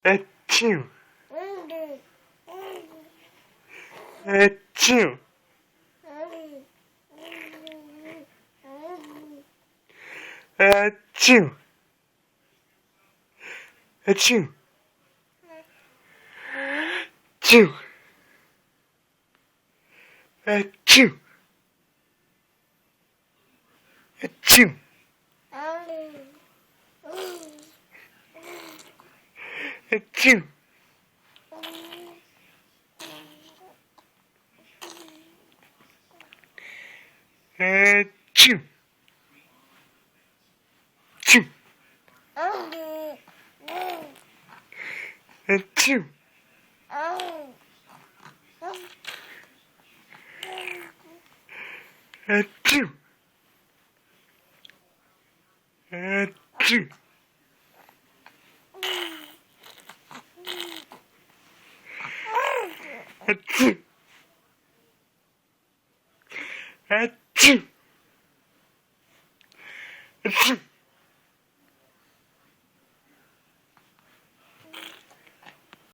Achoo. Achoo. Achoo. Achoo. Achoo. Achoo. Achoo. Achoo. Achoo. Achoo. Achoo. Achoo. Achoo. Achoo. Achoo. Achoo.